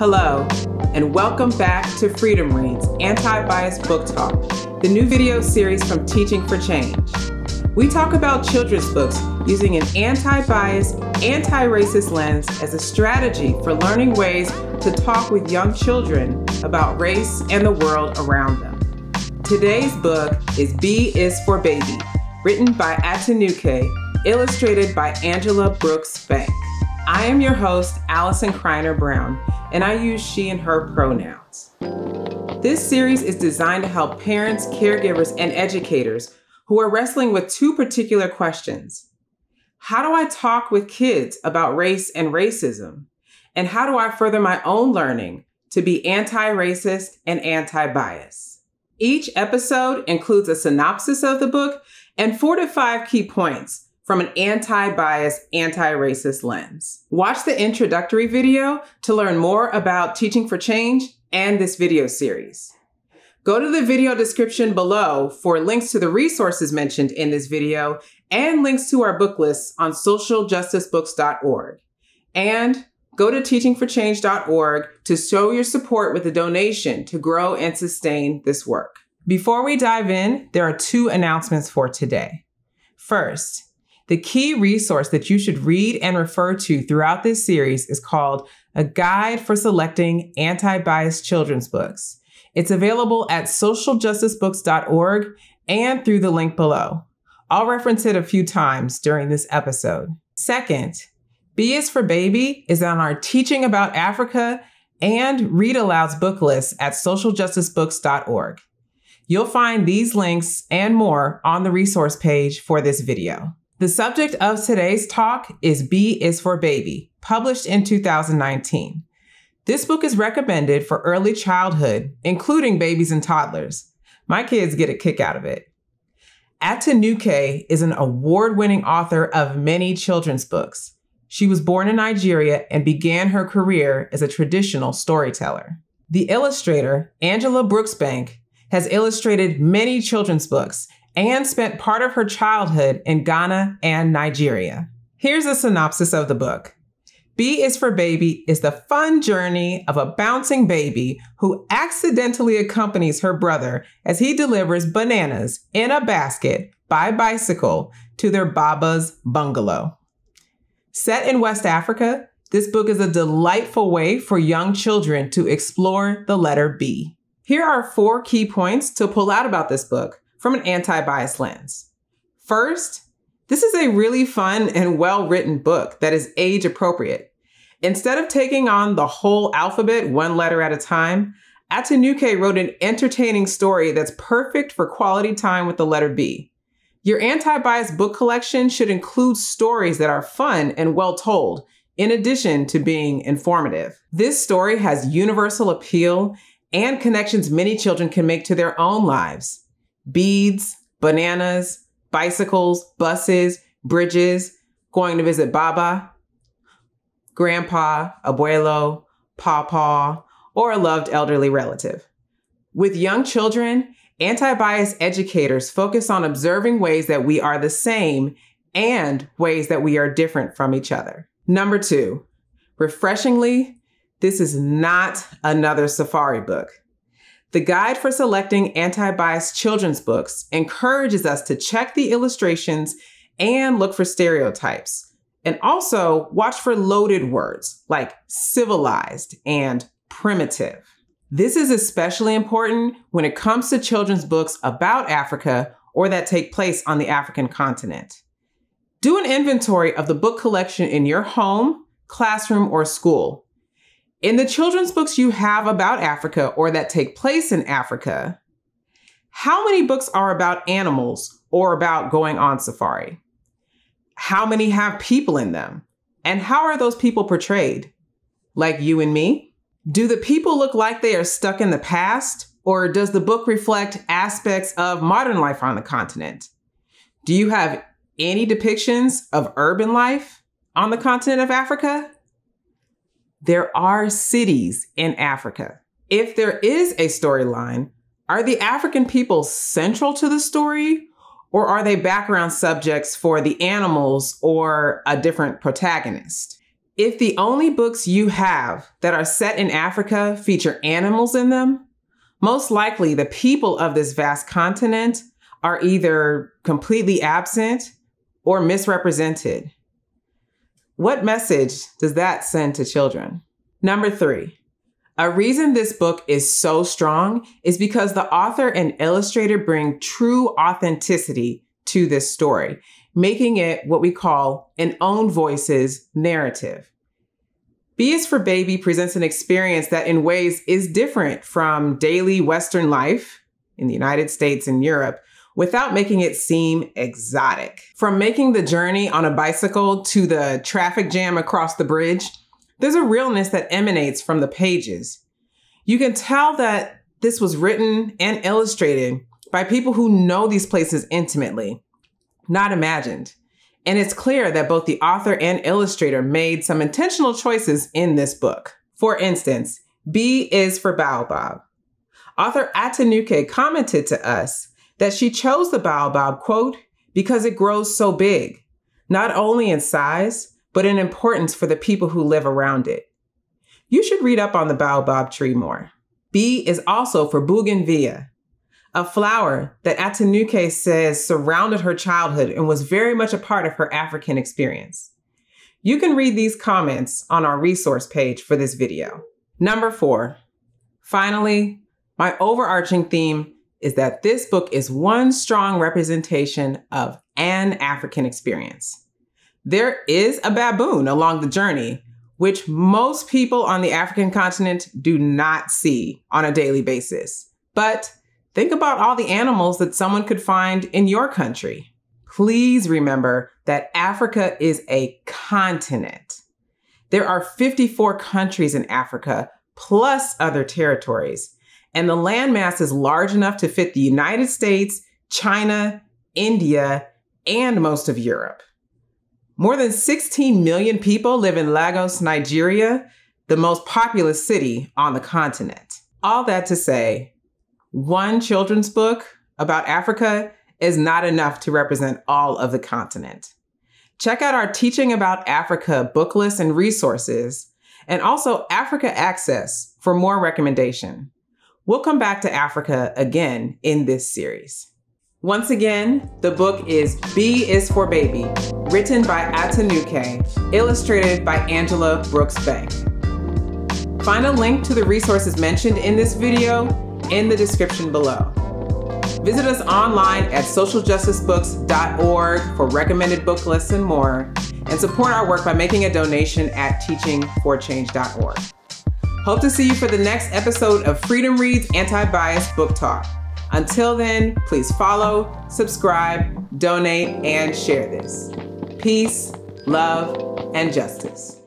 Hello, and welcome back to Freedom Reads Anti-Biased Book Talk, the new video series from Teaching for Change. We talk about children's books using an anti-biased, anti-racist lens as a strategy for learning ways to talk with young children about race and the world around them. Today's book is B is for Baby, written by Atinuke, illustrated by Angela Brooksbank. I am your host, Allyson Criner Brown, and I use she and her pronouns. This series is designed to help parents, caregivers, and educators who are wrestling with two particular questions. How do I talk with kids about race and racism? And how do I further my own learning to be anti-racist and anti-bias? Each episode includes a synopsis of the book and 4 to 5 key points from an anti-bias, anti-racist lens. Watch the introductory video to learn more about Teaching for Change and this video series. Go to the video description below for links to the resources mentioned in this video and links to our book lists on socialjusticebooks.org. And go to teachingforchange.org to show your support with a donation to grow and sustain this work. Before we dive in, there are 2 announcements for today. First, the key resource that you should read and refer to throughout this series is called A Guide for Selecting Anti-Biased Children's Books. It's available at socialjusticebooks.org and through the link below. I'll reference it a few times during this episode. Second, B is for Baby is on our Teaching About Africa and Read Aloud's book lists at socialjusticebooks.org. You'll find these links and more on the resource page for this video. The subject of today's talk is B is for Baby, published in 2019. This book is recommended for early childhood, including babies and toddlers. My kids get a kick out of it. Atinuke is an award-winning author of many children's books. She was born in Nigeria and began her career as a traditional storyteller. The illustrator, Angela Brooksbank, has illustrated many children's books and spent part of her childhood in Ghana and Nigeria. Here's a synopsis of the book. B is for Baby is the fun journey of a bouncing baby who accidentally accompanies her brother as he delivers bananas in a basket by bicycle to their Baba's bungalow. Set in West Africa, this book is a delightful way for young children to explore the letter B. Here are 4 key points to pull out about this book from an anti-bias lens. First, this is a really fun and well-written book that is age appropriate. Instead of taking on the whole alphabet 1 letter at a time, Atinuke wrote an entertaining story that's perfect for quality time with the letter B. Your anti-bias book collection should include stories that are fun and well told, in addition to being informative. This story has universal appeal and connections many children can make to their own lives. Beads, bananas, bicycles, buses, bridges, going to visit Baba, Grandpa, Abuelo, Pawpaw, or a loved elderly relative. With young children, anti-bias educators focus on observing ways that we are the same and ways that we are different from each other. Number 2, refreshingly, this is not another safari book. The Guide for Selecting Anti-Biased Children's Books encourages us to check the illustrations and look for stereotypes, and also watch for loaded words like civilized and primitive. This is especially important when it comes to children's books about Africa or that take place on the African continent. Do an inventory of the book collection in your home, classroom, or school. In the children's books you have about Africa or that take place in Africa, how many books are about animals or about going on safari? How many have people in them? And how are those people portrayed? Like you and me? Do the people look like they are stuck in the past, or does the book reflect aspects of modern life on the continent? Do you have any depictions of urban life on the continent of Africa? There are cities in Africa. If there is a storyline, are the African people central to the story, or are they background subjects for the animals or a different protagonist? If the only books you have that are set in Africa feature animals in them, most likely the people of this vast continent are either completely absent or misrepresented. What message does that send to children? Number 3, a reason this book is so strong is because the author and illustrator bring true authenticity to this story, making it what we call an own voices narrative. B is for Baby presents an experience that in ways is different from daily Western life in the United States and Europe without making it seem exotic. From making the journey on a bicycle to the traffic jam across the bridge, there's a realness that emanates from the pages. You can tell that this was written and illustrated by people who know these places intimately, not imagined. And it's clear that both the author and illustrator made some intentional choices in this book. For instance, B is for Baobab. Author Atinuke commented to us that she chose the baobab, quote, because it grows so big, not only in size, but in importance for the people who live around it. You should read up on the baobab tree more. B is also for Bougainvillea, a flower that Atinuke says surrounded her childhood and was very much a part of her African experience. You can read these comments on our resource page for this video. Number 4, finally, my overarching theme is that this book is one strong representation of an African experience. There is a baboon along the journey, which most people on the African continent do not see on a daily basis. But think about all the animals that someone could find in your country. Please remember that Africa is a continent. There are 54 countries in Africa, plus other territories. And the landmass is large enough to fit the United States, China, India, and most of Europe. More than 16 million people live in Lagos, Nigeria, the most populous city on the continent. All that to say, one children's book about Africa is not enough to represent all of the continent. Check out our Teaching About Africa book list and resources, and also Africa Access for more recommendation. We'll come back to Africa again in this series. Once again, the book is B is for Baby, written by Atinuke, illustrated by Angela Brooksbank. Find a link to the resources mentioned in this video in the description below. Visit us online at socialjusticebooks.org for recommended book lists and more, and support our work by making a donation at teachingforchange.org. Hope to see you for the next episode of Freedom Reads Anti-Bias Book Talk. Until then, please follow, subscribe, donate, and share this. Peace, love, and justice.